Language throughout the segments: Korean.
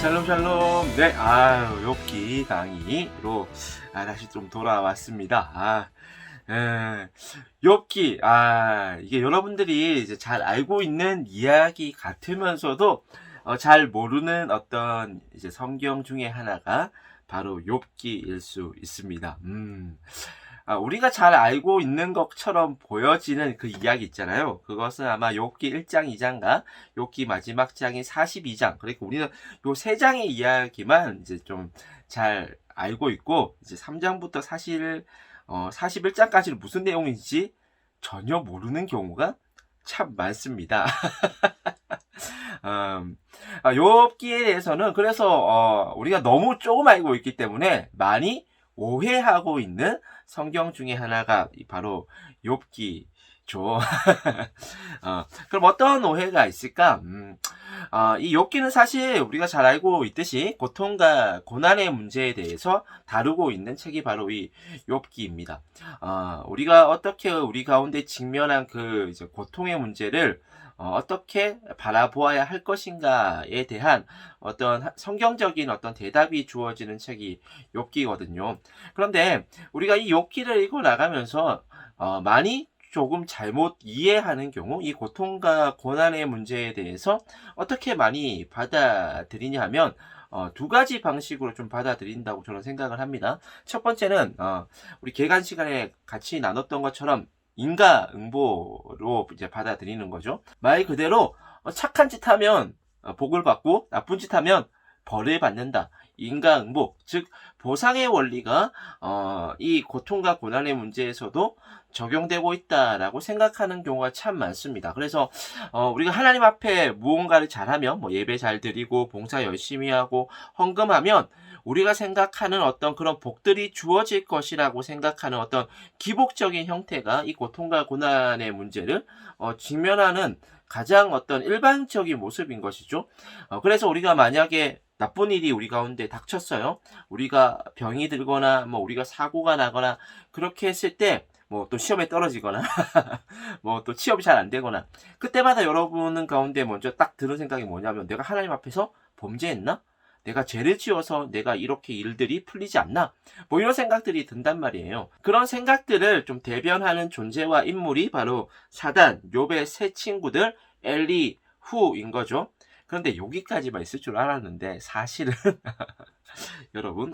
샬롬 샬롬. 네, 욥기 강의로 다시 좀 돌아왔습니다. 욥기 이게 여러분들이 이제 잘 알고 있는 이야기 같으면서도 잘 모르는 어떤 이제 성경 중에 하나가 바로 욥기일 수 있습니다. 우리가 잘 알고 있는 것처럼 보여지는 그 이야기 있잖아요. 그것은 아마 욥기 1장, 2장과 욥기 마지막 장인 42장. 그러니까 우리는 요 세 장의 이야기만 이제 좀 잘 알고 있고, 이제 3장부터 사실 41장까지는 무슨 내용인지 전혀 모르는 경우가 참 많습니다. 욥기에 대해서는 그래서 우리가 너무 조금 알고 있기 때문에 많이 오해하고 있는 성경 중에 하나가 바로 욥기죠. 그럼 어떤 오해가 있을까? 이 욥기는 사실 우리가 잘 알고 있듯이 고통과 고난의 문제에 대해서 다루고 있는 책이 바로 이 욥기입니다. 우리가 어떻게 우리 가운데 직면한 그 이제 고통의 문제를 어떻게 바라보아야 할 것인가에 대한 어떤 성경적인 어떤 대답이 주어지는 책이 욥기거든요. 그런데 우리가 이 욥기를 읽어 나가면서 많이 조금 잘못 이해하는 경우 이 고통과 고난의 문제에 대해서 어떻게 많이 받아들이냐 하면 두 가지 방식으로 좀 받아들인다고 저는 생각을 합니다. 첫 번째는 우리 개간 시간에 같이 나눴던 것처럼 인과응보로 이제 받아들이는 거죠. 말 그대로 착한 짓 하면 복을 받고 나쁜 짓 하면 벌을 받는다. 인과응보, 즉 보상의 원리가 이 고통과 고난의 문제에서도 적용되고 있다라고 생각하는 경우가 참 많습니다. 그래서 우리가 하나님 앞에 무언가를 잘하면 예배 잘 드리고 봉사 열심히 하고 헌금하면 우리가 생각하는 어떤 그런 복들이 주어질 것이라고 생각하는 어떤 기복적인 형태가 이 고통과 고난의 문제를 직면하는 가장 어떤 일반적인 모습인 것이죠. 그래서 우리가 만약에 나쁜 일이 우리 가운데 닥쳤어요. 우리가 병이 들거나 우리가 사고가 나거나 그렇게 했을 때 또 시험에 떨어지거나 또 취업이 잘 안 되거나 그때마다 여러분 가운데 먼저 딱 드는 생각이 뭐냐면 내가 하나님 앞에서 범죄했나? 내가 죄를 지어서 내가 이렇게 일들이 풀리지 않나? 이런 생각들이 든단 말이에요. 그런 생각들을 좀 대변하는 존재와 인물이 바로 사단, 욥의 세 친구들 엘리후인 거죠. 그런데 여기까지만 있을 줄 알았는데 사실은 여러분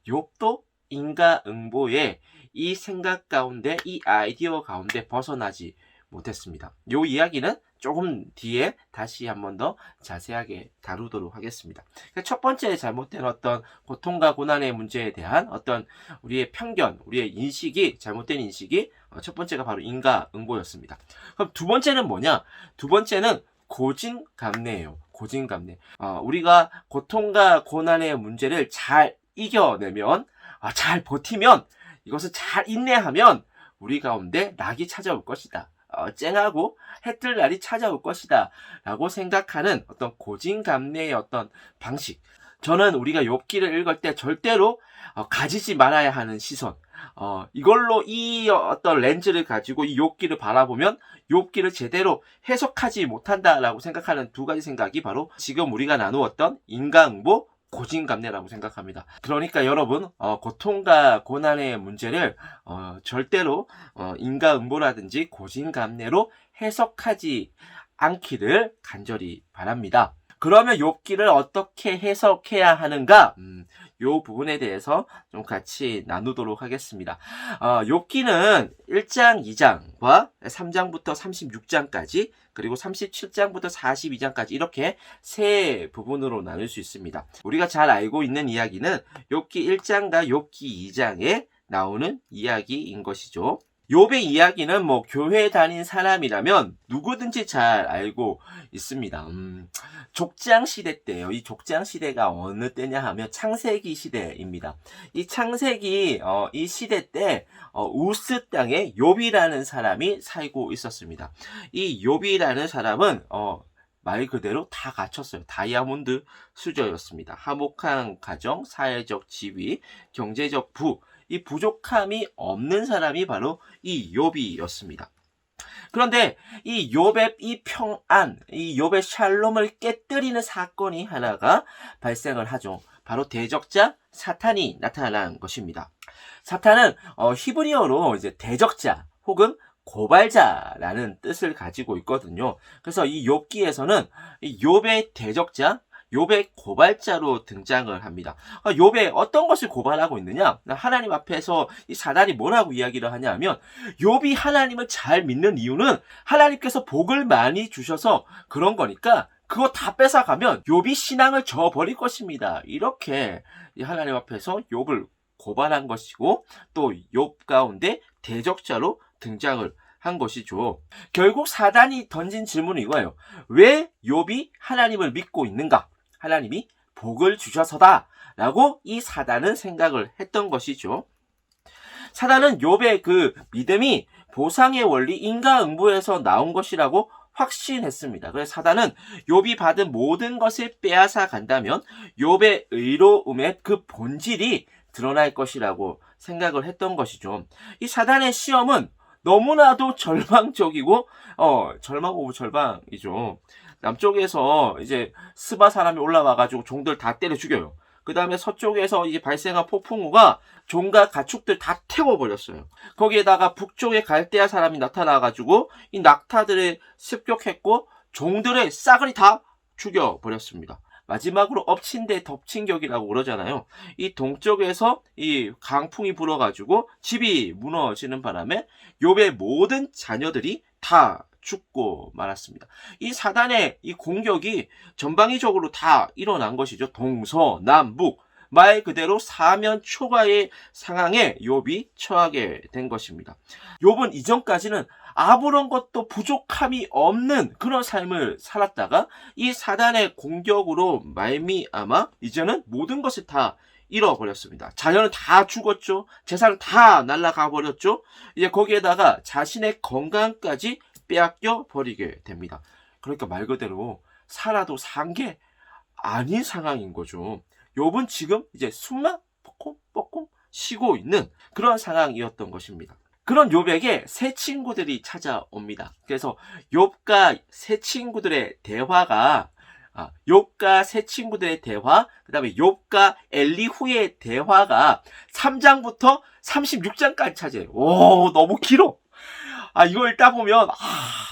욥도 인과응보의 이 생각 가운데 이 아이디어 가운데 벗어나지 못했습니다. 요 이야기는 조금 뒤에 다시 한 번 더 자세하게 다루도록 하겠습니다. 첫 번째 잘못된 어떤 고통과 고난의 문제에 대한 어떤 우리의 편견, 우리의 인식이 잘못된 인식이 첫 번째가 바로 인과응보였습니다. 그럼 두 번째는 뭐냐? 두 번째는 고진감래예요. 고진감래. 우리가 고통과 고난의 문제를 잘 이겨내면, 잘 버티면, 이것을 잘 인내하면 우리 가운데 낙이 찾아올 것이다. 쨍하고 해뜰 날이 찾아올 것이다. 라고 생각하는 어떤 고진감래의 어떤 방식. 저는 우리가 욥기를 읽을 때 절대로 가지지 말아야 하는 시선. 이걸로 이 어떤 렌즈를 가지고 이 욥기를 바라보면 욥기를 제대로 해석하지 못한다라고 생각하는 두 가지 생각이 바로 지금 우리가 나누었던 인과응보, 고진감래라고 생각합니다. 그러니까 여러분 고통과 고난의 문제를 절대로 인과응보라든지 고진감래로 해석하지 않기를 간절히 바랍니다. 그러면 욥기를 어떻게 해석해야 하는가? 요 부분에 대해서 좀 같이 나누도록 하겠습니다. 욥기는 1장, 2장과 3장부터 36장까지 그리고 37장부터 42장까지 이렇게 세 부분으로 나눌 수 있습니다. 우리가 잘 알고 있는 이야기는 욥기 1장과 욥기 2장에 나오는 이야기인 것이죠. 욥의 이야기는 교회 다닌 사람이라면 누구든지 잘 알고 있습니다. 족장 시대 때예요. 이 족장 시대가 어느 때냐 하면 창세기 시대입니다. 이 창세기 이 시대 때 우스 땅에 욥이라는 사람이 살고 있었습니다. 이 욥이라는 사람은 말 그대로 다 갖췄어요. 다이아몬드 수저였습니다. 화목한 가정, 사회적 지위, 경제적 부, 이 부족함이 없는 사람이 바로 이 욥이었습니다. 그런데 이 욥의 이 평안, 이 욥의 샬롬을 깨뜨리는 사건이 하나가 발생을 하죠. 바로 대적자 사탄이 나타난 것입니다. 사탄은 히브리어로 이제 대적자 혹은 고발자라는 뜻을 가지고 있거든요. 그래서 이 욥기에서는 이 욥의 대적자, 욥의 고발자로 등장을 합니다. 욥에 어떤 것을 고발하고 있느냐? 하나님 앞에서 이 사단이 뭐라고 이야기를 하냐면, 욥이 하나님을 잘 믿는 이유는 하나님께서 복을 많이 주셔서 그런 거니까 그거 다 뺏어가면 욥이 신앙을 저버릴 것입니다. 이렇게 하나님 앞에서 욥을 고발한 것이고, 또 욥 가운데 대적자로 등장을 한 것이죠. 결국 사단이 던진 질문은 이거예요. 왜 욥이 하나님을 믿고 있는가? 하나님이 복을 주셔서다 라고 이 사단은 생각을 했던 것이죠. 사단은 욥의 그 믿음이 보상의 원리 인과응보에서 나온 것이라고 확신했습니다. 그래서 사단은 욥이 받은 모든 것을 빼앗아 간다면 욥의 의로움의 그 본질이 드러날 것이라고 생각을 했던 것이죠. 이 사단의 시험은 너무나도 절망적이고 절망 오브 절방이죠. 남쪽에서 이제 스바 사람이 올라와가지고 종들 다 때려 죽여요. 그 다음에 서쪽에서 이제 발생한 폭풍우가 종과 가축들 다 태워버렸어요. 거기에다가 북쪽에 갈대아 사람이 나타나가지고 이 낙타들을 습격했고 종들의 싸그리 다 죽여버렸습니다. 마지막으로 엎친 데 덮친 격이라고 그러잖아요. 이 동쪽에서 이 강풍이 불어가지고 집이 무너지는 바람에 욥의 모든 자녀들이 다 죽고 말았습니다. 이 사단의 이 공격이 전방위적으로 다 일어난 것이죠. 동서남북 말 그대로 사면 초과의 상황에 욥이 처하게 된 것입니다. 욥은 이전까지는 아무런 것도 부족함이 없는 그런 삶을 살았다가 이 사단의 공격으로 말미암아 이제는 모든 것을 다 잃어버렸습니다. 자녀는 다 죽었죠. 재산은 다 날아가 버렸죠. 이제 거기에다가 자신의 건강까지 빼앗겨 버리게 됩니다. 그러니까 말 그대로 살아도 산 게 아닌 상황인 거죠. 욥은 지금 이제 숨만 뻑뻑 쉬고 있는 그런 상황이었던 것입니다. 그런 욥에게 새 친구들이 찾아옵니다. 그래서 욥과 새 친구들의 대화가 욥과 새 친구들의 대화, 그 다음에 욥과 엘리후의 대화가 3장부터 36장까지 차지해요. 오, 너무 길어. 이걸 읽다 보면,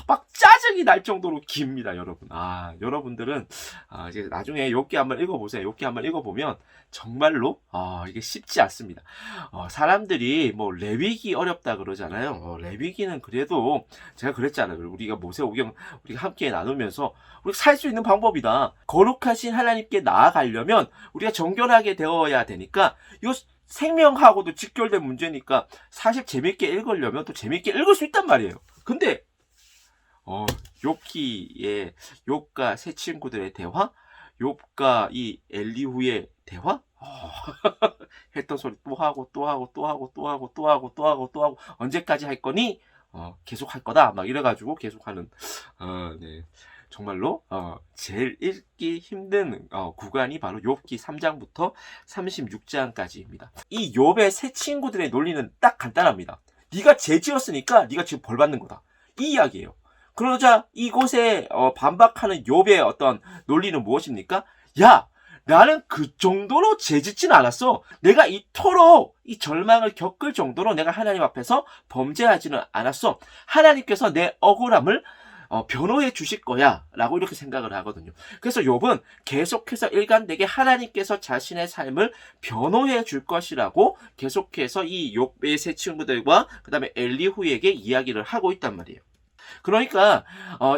막 짜증이 날 정도로 깁니다, 여러분. 여러분들은, 이제 나중에 욥기 한번 읽어보세요. 욥기 한번 읽어보면, 정말로, 이게 쉽지 않습니다. 사람들이 뭐, 레위기 어렵다 그러잖아요. 레위기는 그래도, 제가 그랬잖아요. 우리가 모세오경, 우리가 함께 나누면서, 우리가 살 수 있는 방법이다. 거룩하신 하나님께 나아가려면, 우리가 정결하게 되어야 되니까, 이거, 생명하고도 직결된 문제니까 사실 재밌게 읽으려면 또 재밌게 읽을 수 있단 말이에요. 근데 욥기의 욥과 새 친구들의 대화, 욥과 이 엘리후의 대화, 했던 소리 또 하고 언제까지 할 거니? 계속 할 거다. 막 이래가지고 계속하는 네. 정말로 제일 읽기 힘든 구간이 바로 욥기 3장부터 36장까지입니다. 이 욥의 새 친구들의 논리는 딱 간단합니다. 네가 죄 지었으니까 네가 지금 벌 받는 거다. 이 이야기예요. 그러자 이곳에 반박하는 욥의 어떤 논리는 무엇입니까? 야, 나는 그 정도로 죄 짓진 않았어. 내가 이토록 이 절망을 겪을 정도로 내가 하나님 앞에서 범죄하지는 않았어. 하나님께서 내 억울함을 변호해 주실 거야 라고 이렇게 생각을 하거든요. 그래서 욥은 계속해서 일관되게 하나님께서 자신의 삶을 변호해 줄 것이라고 계속해서 이 욥의 새 친구들과 그 다음에 엘리후에게 이야기를 하고 있단 말이에요. 그러니까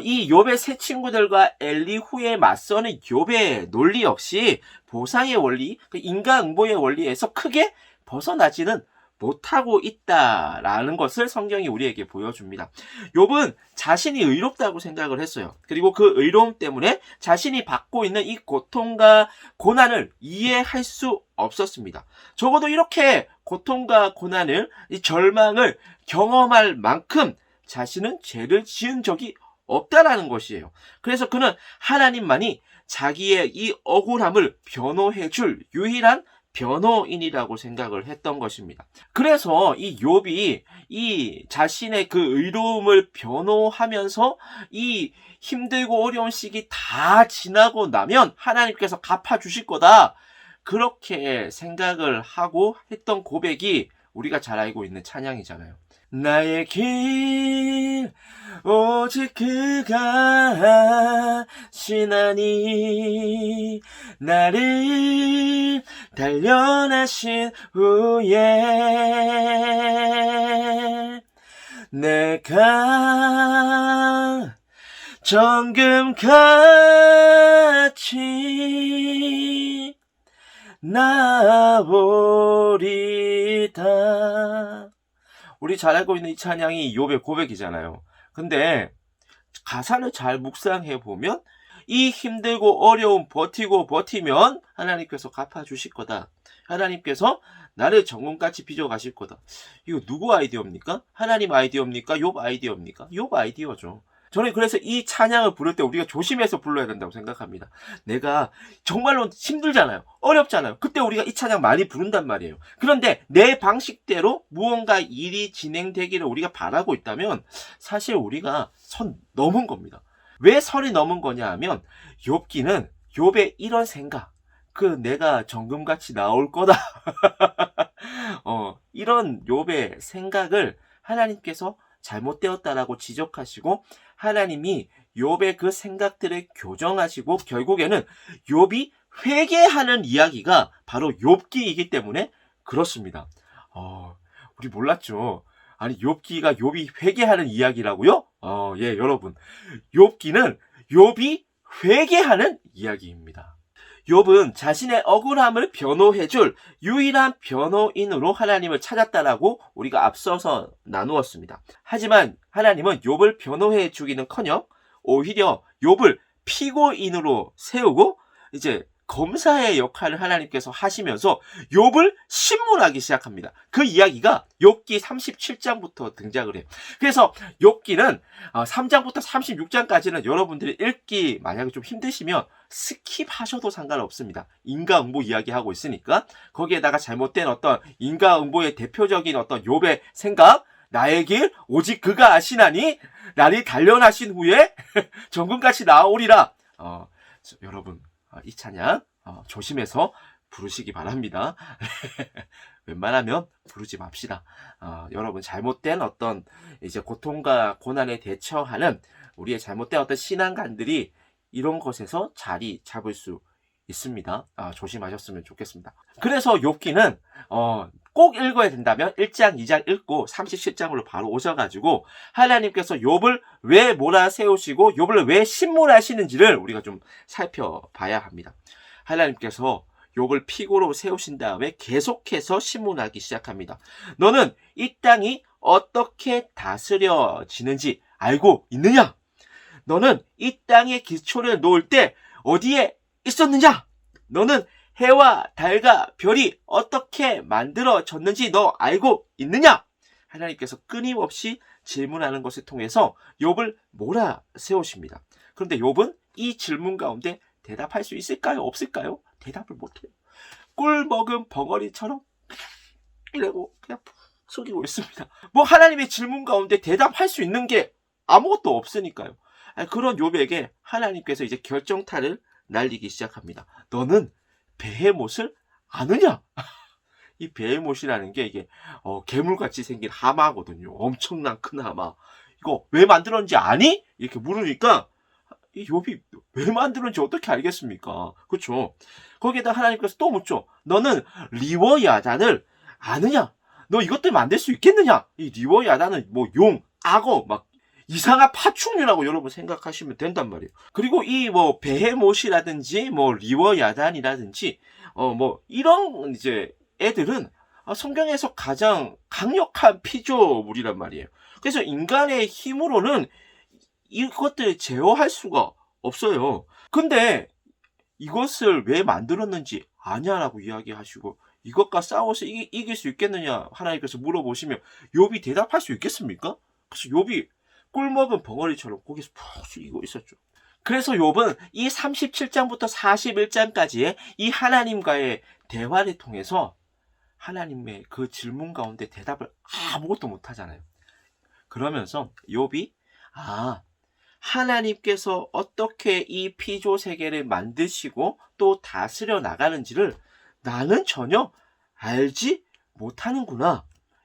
이 욥의 새 친구들과 엘리후에 맞서는 욥의 논리 역시 보상의 원리, 인과응보의 원리에서 크게 벗어나지는 못하고 있다라는 것을 성경이 우리에게 보여줍니다. 욥은 자신이 의롭다고 생각을 했어요. 그리고 그 의로움 때문에 자신이 받고 있는 이 고통과 고난을 이해할 수 없었습니다. 적어도 이렇게 고통과 고난을, 이 절망을 경험할 만큼 자신은 죄를 지은 적이 없다라는 것이에요. 그래서 그는 하나님만이 자기의 이 억울함을 변호해 줄 유일한 변호인이라고 생각을 했던 것입니다. 그래서 이 욥이 이 자신의 그 의로움을 변호하면서 이 힘들고 어려운 시기 다 지나고 나면 하나님께서 갚아주실 거다. 그렇게 생각을 하고 했던 고백이 우리가 잘 알고 있는 찬양이잖아요. 나의 길 오직 그가 신하니 나를 단련하신 후에 내가 정금같이 나오리다. 우리 잘 알고 있는 이 찬양이 욥의 고백이잖아요. 근데 가사를 잘 묵상해 보면 이 힘들고 어려움 버티고 버티면 하나님께서 갚아주실 거다. 하나님께서 나를 정금같이 빚어가실 거다. 이거 누구 아이디어입니까? 하나님 아이디어입니까? 욥 아이디어입니까? 욥 아이디어죠. 저는 그래서 이 찬양을 부를 때 우리가 조심해서 불러야 된다고 생각합니다. 내가 정말로 힘들잖아요. 어렵잖아요. 그때 우리가 이 찬양 많이 부른단 말이에요. 그런데 내 방식대로 무언가 일이 진행되기를 우리가 바라고 있다면 사실 우리가 선 넘은 겁니다. 왜 선이 넘은 거냐 하면 욥기는 욥의 이런 생각, 내가 정금같이 나올 거다. 이런 욥의 생각을 하나님께서 잘못되었다라고 지적하시고 하나님이 욥의 그 생각들을 교정하시고 결국에는 욥이 회개하는 이야기가 바로 욥기이기 때문에 그렇습니다. 우리 몰랐죠. 아니 욥기가 욥이 회개하는 이야기라고요? 예, 여러분. 욥기는 욥이 회개하는 이야기입니다. 욥은 자신의 억울함을 변호해줄 유일한 변호인으로 하나님을 찾았다라고 우리가 앞서서 나누었습니다. 하지만 하나님은 욥을 변호해 주기는커녕 오히려 욥을 피고인으로 세우고 이제 검사의 역할을 하나님께서 하시면서 욥을 신문하기 시작합니다. 그 이야기가 욥기 37장부터 등장을 해요. 그래서 욥기는 3장부터 36장까지는 여러분들이 읽기 만약에 좀 힘드시면 스킵하셔도 상관없습니다. 인과응보 이야기하고 있으니까 거기에다가 잘못된 어떤 인과응보의 대표적인 어떤 욥의 생각, 나의 길 오직 그가 아시나니 나를 단련하신 후에 정금같이 나오리라. 여러분 이 찬양 조심해서 부르시기 바랍니다. 웬만하면 부르지 맙시다. 여러분 잘못된 어떤 이제 고통과 고난에 대처하는 우리의 잘못된 어떤 신앙관들이 이런 것에서 자리 잡을 수 있습니다. 조심하셨으면 좋겠습니다. 그래서 욥기는 꼭 읽어야 된다면 1장, 2장 읽고 37장으로 바로 오셔가지고 하나님께서 욥을 왜 몰아세우시고 욥을 왜 신문하시는지를 우리가 좀 살펴봐야 합니다. 하나님께서 욥을 피고로 세우신 다음에 계속해서 신문하기 시작합니다. 너는 이 땅이 어떻게 다스려지는지 알고 있느냐? 너는 이 땅의 기초를 놓을 때 어디에 있었느냐? 너는 해와 달과 별이 어떻게 만들어졌는지 너 알고 있느냐? 하나님께서 끊임없이 질문하는 것을 통해서 욥을 몰아세우십니다. 그런데 욥은 이 질문 가운데 대답할 수 있을까요? 없을까요? 대답을 못해요. 꿀 먹은 벙어리처럼 이러고 그냥 속이고 있습니다. 하나님의 질문 가운데 대답할 수 있는 게 아무것도 없으니까요. 그런 욥에게 하나님께서 이제 결정타를 날리기 시작합니다. 너는 베헤못을 아느냐? 이 베헤못이라는 게 이게 괴물같이 생긴 하마거든요. 엄청난 큰 하마. 이거 왜 만들었는지 아니? 이렇게 물으니까 이 욥이 왜 만들었는지 어떻게 알겠습니까? 그렇죠? 거기에다 하나님께서 또 묻죠. 너는 리워야단을 아느냐? 너 이것들 만들 수 있겠느냐? 이 리워야단은 용, 악어 막 이상한 파충류라고 여러분 생각하시면 된단 말이에요. 그리고 이 베헤못이라든지 리워야단이라든지 이런 이제 애들은 성경에서 가장 강력한 피조물이란 말이에요. 그래서 인간의 힘으로는 이것들을 제어할 수가 없어요. 근데 이것을 왜 만들었는지 아냐라고 이야기하시고 이것과 싸워서 이길 수 있겠느냐 하나님께서 물어보시면 욥이 대답할 수 있겠습니까? 그래서 욥이 꿀 먹은 벙어리처럼 거기서 푹 숙이고 있었죠. 그래서 욥은 이 37장부터 41장까지의 이 하나님과의 대화를 통해서 하나님의 그 질문 가운데 대답을 아무것도 못하잖아요. 그러면서 욥이 하나님께서 어떻게 이 피조 세계를 만드시고 또 다스려 나가는지를 나는 전혀 알지 못하는구나.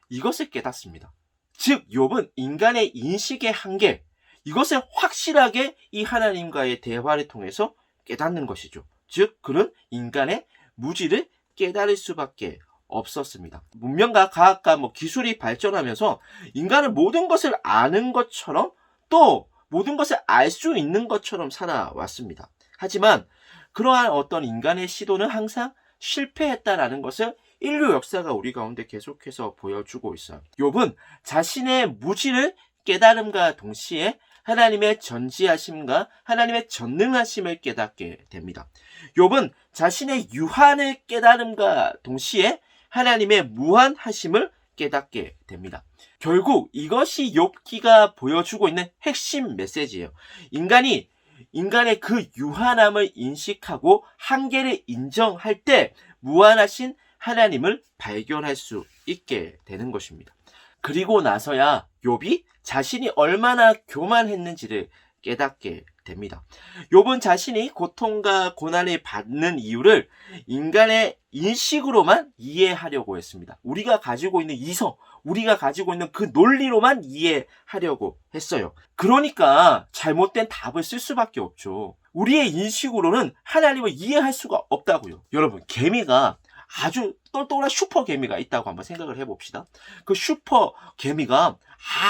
이것을 깨닫습니다. 즉 욥은 인간의 인식의 한계, 이것을 확실하게 이 하나님과의 대화를 통해서 깨닫는 것이죠. 즉 그는 인간의 무지를 깨달을 수밖에 없었습니다. 문명과 과학과 기술이 발전하면서 인간은 모든 것을 아는 것처럼 또 모든 것을 알 수 있는 것처럼 살아왔습니다. 하지만 그러한 어떤 인간의 시도는 항상 실패했다라는 것을 인류 역사가 우리 가운데 계속해서 보여주고 있어요. 욥은 자신의 무지를 깨달음과 동시에 하나님의 전지하심과 하나님의 전능하심을 깨닫게 됩니다. 욥은 자신의 유한을 깨달음과 동시에 하나님의 무한하심을 깨닫게 됩니다. 결국 이것이 욥기가 보여주고 있는 핵심 메시지예요. 인간의 그 유한함을 인식하고 한계를 인정할 때 무한하신 하나님을 발견할 수 있게 되는 것입니다. 그리고 나서야 욥이 자신이 얼마나 교만했는지를 깨닫게 됩니다. 욥은 자신이 고통과 고난을 받는 이유를 인간의 인식으로만 이해하려고 했습니다. 우리가 가지고 있는 이성, 우리가 가지고 있는 그 논리로만 이해하려고 했어요. 그러니까 잘못된 답을 쓸 수밖에 없죠. 우리의 인식으로는 하나님을 이해할 수가 없다고요. 여러분, 개미가 아주 똘똘한 슈퍼 개미가 있다고 한번 생각을 해봅시다. 그 슈퍼 개미가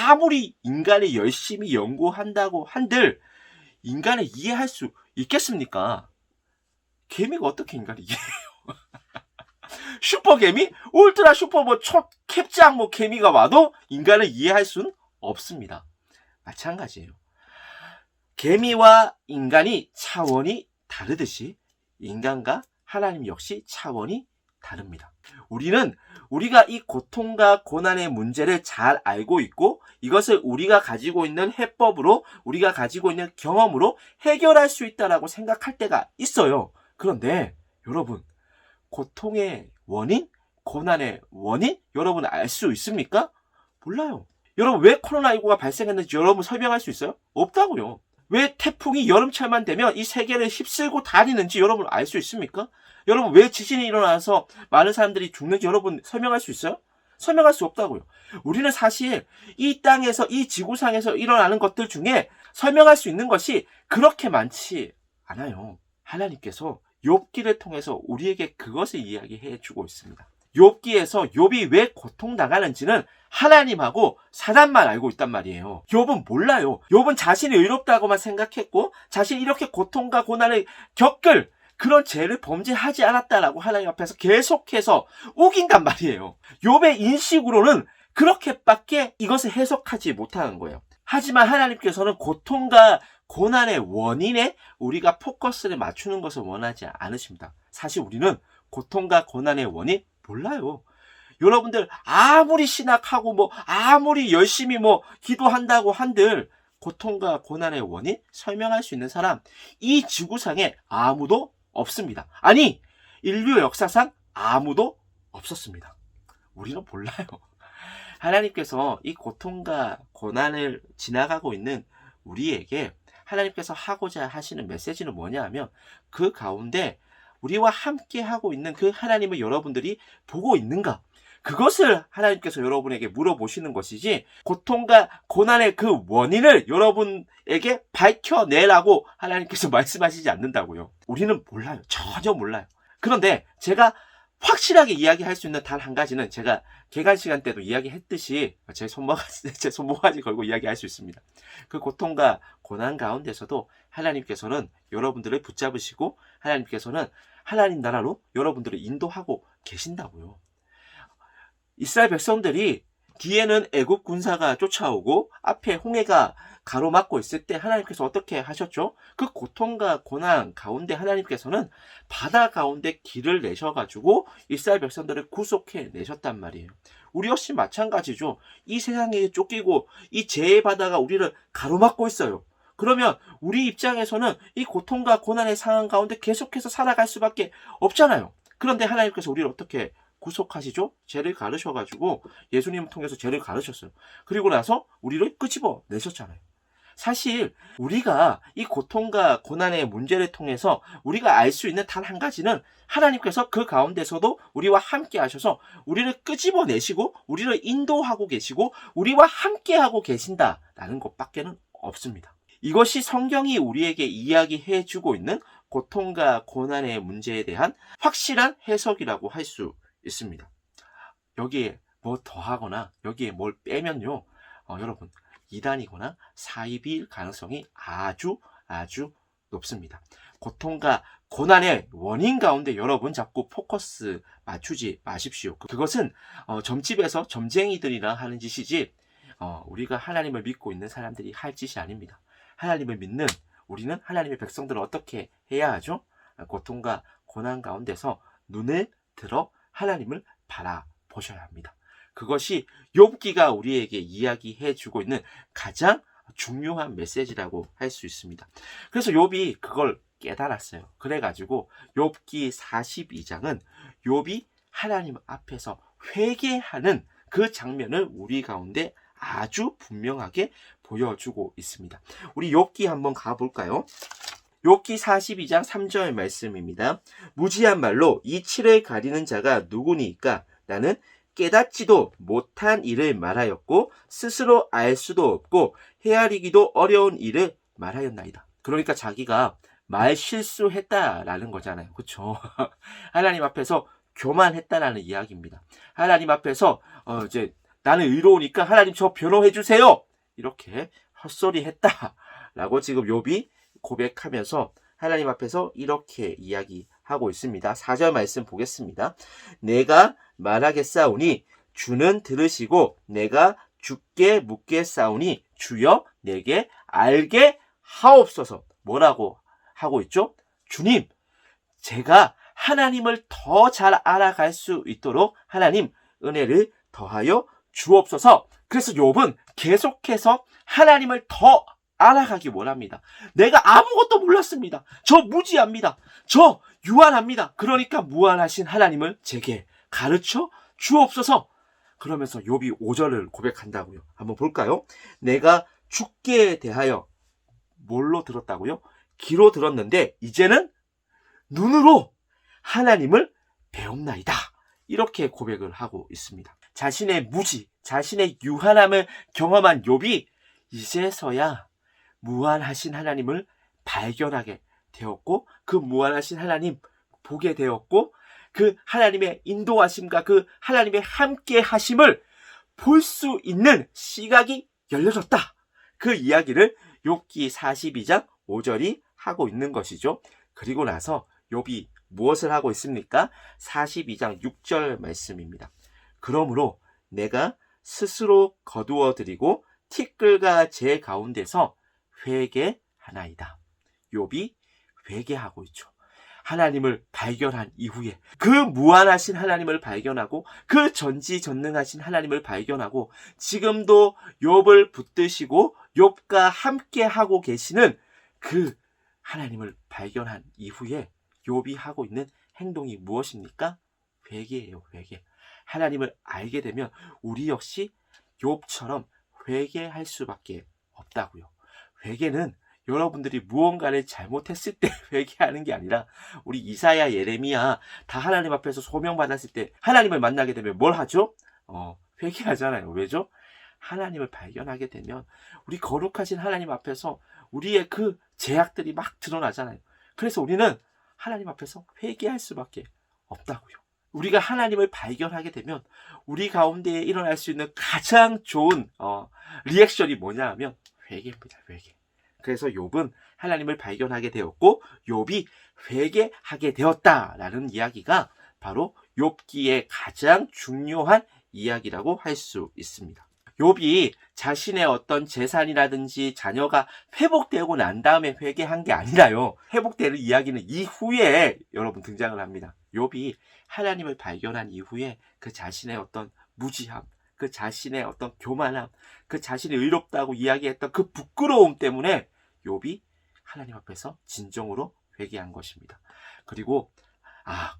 아무리 인간이 열심히 연구한다고 한들 인간을 이해할 수 있겠습니까? 개미가 어떻게 인간을 이해해요? 슈퍼 개미? 울트라 슈퍼 캡장 개미가 와도 인간을 이해할 수는 없습니다. 마찬가지예요. 개미와 인간이 차원이 다르듯이 인간과 하나님 역시 차원이 다릅니다. 우리가 이 고통과 고난의 문제를 잘 알고 있고 이것을 우리가 가지고 있는 해법으로 우리가 가지고 있는 경험으로 해결할 수 있다라고 생각할 때가 있어요. 그런데 여러분, 고통의 원인, 고난의 원인 여러분 알 수 있습니까? 몰라요. 여러분, 왜 코로나19가 발생했는지 여러분 설명할 수 있어요? 없다고요. 왜 태풍이 여름철만 되면 이 세계를 휩쓸고 다니는지 여러분 알 수 있습니까? 여러분, 왜 지진이 일어나서 많은 사람들이 죽는지 여러분 설명할 수 있어요? 설명할 수 없다고요. 우리는 사실 이 땅에서, 이 지구상에서 일어나는 것들 중에 설명할 수 있는 것이 그렇게 많지 않아요. 하나님께서 욥기를 통해서 우리에게 그것을 이야기해 주고 있습니다. 욥기에서 욥이 왜 고통당하는지는 하나님하고 사람만 알고 있단 말이에요. 욥은 몰라요. 욥은 자신이 의롭다고만 생각했고 자신이 이렇게 고통과 고난을 겪을 그런 죄를 범죄하지 않았다라고 하나님 앞에서 계속해서 우긴단 말이에요. 욥의 인식으로는 그렇게밖에 이것을 해석하지 못하는 거예요. 하지만 하나님께서는 고통과 고난의 원인에 우리가 포커스를 맞추는 것을 원하지 않으십니다. 사실 우리는 고통과 고난의 원인 몰라요. 여러분들 아무리 신학하고 아무리 열심히 기도한다고 한들 고통과 고난의 원인 설명할 수 있는 사람 이 지구상에 아무도 없습니다. 아니, 인류 역사상 아무도 없었습니다. 우리는 몰라요. 하나님께서 이 고통과 고난을 지나가고 있는 우리에게 하나님께서 하고자 하시는 메시지는 뭐냐 하면 그 가운데 우리와 함께 하고 있는 그 하나님을 여러분들이 보고 있는가? 그것을 하나님께서 여러분에게 물어보시는 것이지 고통과 고난의 그 원인을 여러분에게 밝혀내라고 하나님께서 말씀하시지 않는다고요. 우리는 몰라요. 전혀 몰라요. 그런데 제가 확실하게 이야기할 수 있는 단 한 가지는 제가 개관 시간 때도 이야기했듯이 제 손모가지 걸고 이야기할 수 있습니다. 그 고통과 고난 가운데서도 하나님께서는 여러분들을 붙잡으시고 하나님께서는 하나님 나라로 여러분들을 인도하고 계신다고요. 이스라엘 백성들이 뒤에는 애굽 군사가 쫓아오고 앞에 홍해가 가로막고 있을 때 하나님께서 어떻게 하셨죠? 그 고통과 고난 가운데 하나님께서는 바다 가운데 길을 내셔가지고 이스라엘 백성들을 구속해 내셨단 말이에요. 우리 역시 마찬가지죠. 이 세상에 쫓기고 이 죄의 바다가 우리를 가로막고 있어요. 그러면 우리 입장에서는 이 고통과 고난의 상황 가운데 계속해서 살아갈 수밖에 없잖아요. 그런데 하나님께서 우리를 어떻게 구속하시죠? 죄를 가르셔가지고 예수님을 통해서 죄를 가르셨어요. 그리고 나서 우리를 끄집어 내셨잖아요. 사실 우리가 이 고통과 고난의 문제를 통해서 우리가 알 수 있는 단 한 가지는 하나님께서 그 가운데서도 우리와 함께 하셔서 우리를 끄집어 내시고 우리를 인도하고 계시고 우리와 함께 하고 계신다라는 것밖에는 없습니다. 이것이 성경이 우리에게 이야기해 주고 있는 고통과 고난의 문제에 대한 확실한 해석이라고 할 수 있습니다. 여기에 뭐 더하거나 여기에 뭘 빼면요, 여러분 이단이거나 사이비일 가능성이 아주 높습니다. 고통과 고난의 원인 가운데 여러분 자꾸 포커스 맞추지 마십시오. 그것은 점집에서 점쟁이들이나 하는 짓이지 우리가 하나님을 믿고 있는 사람들이 할 짓이 아닙니다. 하나님을 믿는 우리는 하나님의 백성들을 어떻게 해야 하죠? 고통과 고난 가운데서 눈을 들어 하나님을 바라보셔야 합니다. 그것이 욥기가 우리에게 이야기해 주고 있는 가장 중요한 메시지라고 할 수 있습니다. 그래서 욥이 그걸 깨달았어요. 그래가지고 욥기 42장은 욥이 하나님 앞에서 회개하는 그 장면을 우리 가운데 아주 분명하게 보여주고 있습니다. 우리 욥기 한번 가볼까요? 욥기 42장 3절 말씀입니다. 무지한 말로 이치를 가리는 자가 누구니까? 나는 깨닫지도 못한 일을 말하였고 스스로 알 수도 없고 헤아리기도 어려운 일을 말하였나이다. 그러니까 자기가 말 실수했다라는 거잖아요. 그렇죠? 하나님 앞에서 교만했다라는 이야기입니다. 하나님 앞에서 이제 나는 의로우니까 하나님 저 변호해 주세요. 이렇게 헛소리 했다라고 지금 욥이 고백하면서 하나님 앞에서 이렇게 이야기하고 있습니다. 4절 말씀 보겠습니다. 내가 말하겠사오니 주는 들으시고 내가 주께 묻겠사오니 주여 내게 알게 하옵소서. 뭐라고 하고 있죠? 주님, 제가 하나님을 더 잘 알아갈 수 있도록 하나님 은혜를 더하여 주옵소서. 그래서 욥은 계속해서 하나님을 더 알아가기 원합니다. 내가 아무것도 몰랐습니다. 저 무지합니다. 저 유한합니다. 그러니까 무한하신 하나님을 제게 가르쳐 주옵소서. 그러면서 욥이 5절을 고백한다고요. 한번 볼까요? 내가 주께 대하여 뭘로 들었다고요? 귀로 들었는데 이제는 눈으로 하나님을 배움나이다. 이렇게 고백을 하고 있습니다. 자신의 무지, 자신의 유한함을 경험한 욥이 이제서야 무한하신 하나님을 발견하게 되었고 그 무한하신 하나님 보게 되었고 그 하나님의 인도하심과 그 하나님의 함께 하심을 볼 수 있는 시각이 열려졌다. 그 이야기를 욥기 42장 5절이 하고 있는 것이죠. 그리고 나서 욥이 무엇을 하고 있습니까? 42장 6절 말씀입니다. 그러므로 내가 스스로 거두어 드리고 티끌과 제 가운데서 회개하나이다. 욥이 회개하고 있죠. 하나님을 발견한 이후에 그 무한하신 하나님을 발견하고 그 전지전능하신 하나님을 발견하고 지금도 욥을 붙드시고 욥과 함께 하고 계시는 그 하나님을 발견한 이후에 욥이 하고 있는 행동이 무엇입니까? 회개예요. 회개. 하나님을 알게 되면 우리 역시 욥처럼 회개할 수밖에 없다고요. 회개는 여러분들이 무언가를 잘못했을 때 회개하는 게 아니라 우리 이사야, 예레미야 다 하나님 앞에서 소명받았을 때 하나님을 만나게 되면 뭘 하죠? 회개하잖아요. 왜죠? 하나님을 발견하게 되면 우리 거룩하신 하나님 앞에서 우리의 그 죄악들이 막 드러나잖아요. 그래서 우리는 하나님 앞에서 회개할 수밖에 없다고요. 우리가 하나님을 발견하게 되면 우리 가운데에 일어날 수 있는 가장 좋은 리액션이 뭐냐 하면 회개입니다. 회개. 그래서 욥은 하나님을 발견하게 되었고 욥이 회개하게 되었다라는 이야기가 바로 욥기의 가장 중요한 이야기라고 할 수 있습니다. 욥이 자신의 어떤 재산이라든지 자녀가 회복되고 난 다음에 회개한 게 아니라요. 회복되는 이야기는 이후에 여러분 등장을 합니다. 욥이 하나님을 발견한 이후에 그 자신의 어떤 무지함, 그 자신의 어떤 교만함, 그 자신이 의롭다고 이야기했던 그 부끄러움 때문에 욥이 하나님 앞에서 진정으로 회개한 것입니다. 그리고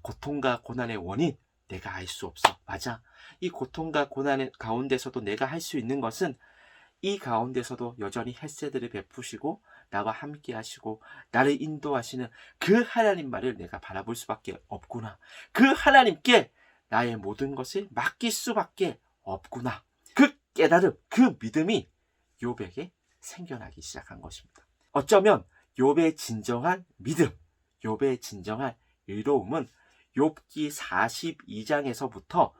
고통과 고난의 원인 내가 알 수 없어. 맞아. 이 고통과 고난의 가운데서도 내가 할 수 있는 것은 이 가운데서도 여전히 헤세드를 베푸시고 나와 함께 하시고 나를 인도하시는 그 하나님 말을 내가 바라볼 수밖에 없구나. 그 하나님께 나의 모든 것을 맡길 수밖에 없구나. 그 깨달음, 그 믿음이 욥에게 생겨나기 시작한 것입니다. 어쩌면 욥의 진정한 믿음, 욥의 진정한 의로움은 욥기 42장에서부터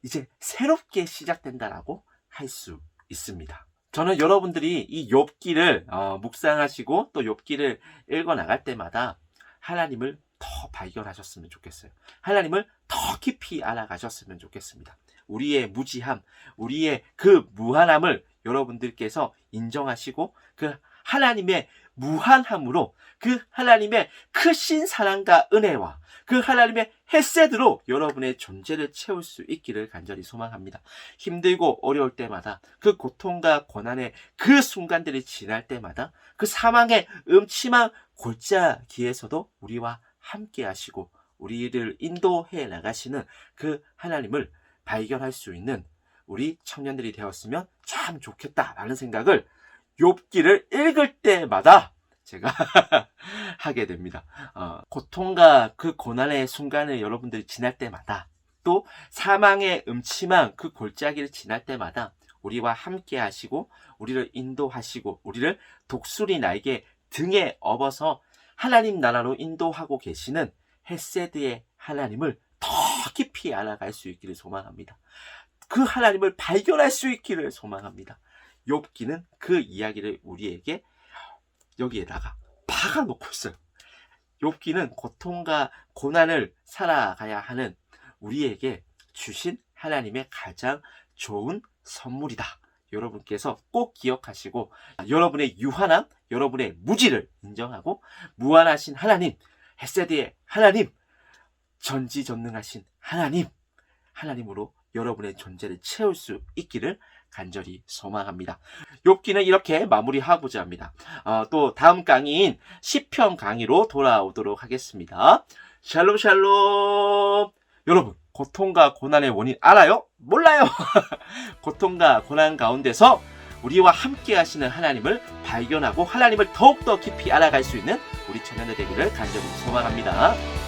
이제 새롭게 시작된다라고 할 수 있습니다. 저는 여러분들이 이 욥기를 묵상하시고 또 욥기를 읽어 나갈 때마다 하나님을 더 발견하셨으면 좋겠어요. 하나님을 더 깊이 알아가셨으면 좋겠습니다. 우리의 무지함, 우리의 그 무한함을 여러분들께서 인정하시고 그 하나님의 무한함으로 그 하나님의 크신 사랑과 은혜와 그 하나님의 헤세드로 여러분의 존재를 채울 수 있기를 간절히 소망합니다. 힘들고 어려울 때마다 그 고통과 고난의 그 순간들이 지날 때마다 그 사망의 음침한 골짜기에서도 우리와 함께 하시고 우리를 인도해 나가시는 그 하나님을 발견할 수 있는 우리 청년들이 되었으면 참 좋겠다라는 생각을 욥기를 읽을 때마다 제가 하게 됩니다. 고통과 그 고난의 순간을 여러분들이 지날 때마다 또 사망의 음침한 그 골짜기를 지날 때마다 우리와 함께 하시고 우리를 인도하시고 우리를 독수리 날개 등에 업어서 하나님 나라로 인도하고 계시는 헤세드의 하나님을 더 깊이 알아갈 수 있기를 소망합니다. 그 하나님을 발견할 수 있기를 소망합니다. 욥기는 그 이야기를 우리에게 여기에다가 박아놓고 있어요. 욥기는 고통과 고난을 살아가야 하는 우리에게 주신 하나님의 가장 좋은 선물이다. 여러분께서 꼭 기억하시고 여러분의 유한함, 여러분의 무지를 인정하고 무한하신 하나님, 헤세드의 하나님, 전지전능하신 하나님으로 여러분의 존재를 채울 수 있기를 간절히 소망합니다. 욥기는 이렇게 마무리하고자 합니다. 또 다음 강의인 시편 강의로 돌아오도록 하겠습니다. 샬롬 샬롬. 여러분, 고통과 고난의 원인 알아요? 몰라요? 고통과 고난 가운데서 우리와 함께 하시는 하나님을 발견하고 하나님을 더욱더 깊이 알아갈 수 있는 우리 청년들 되기를 간절히 소망합니다.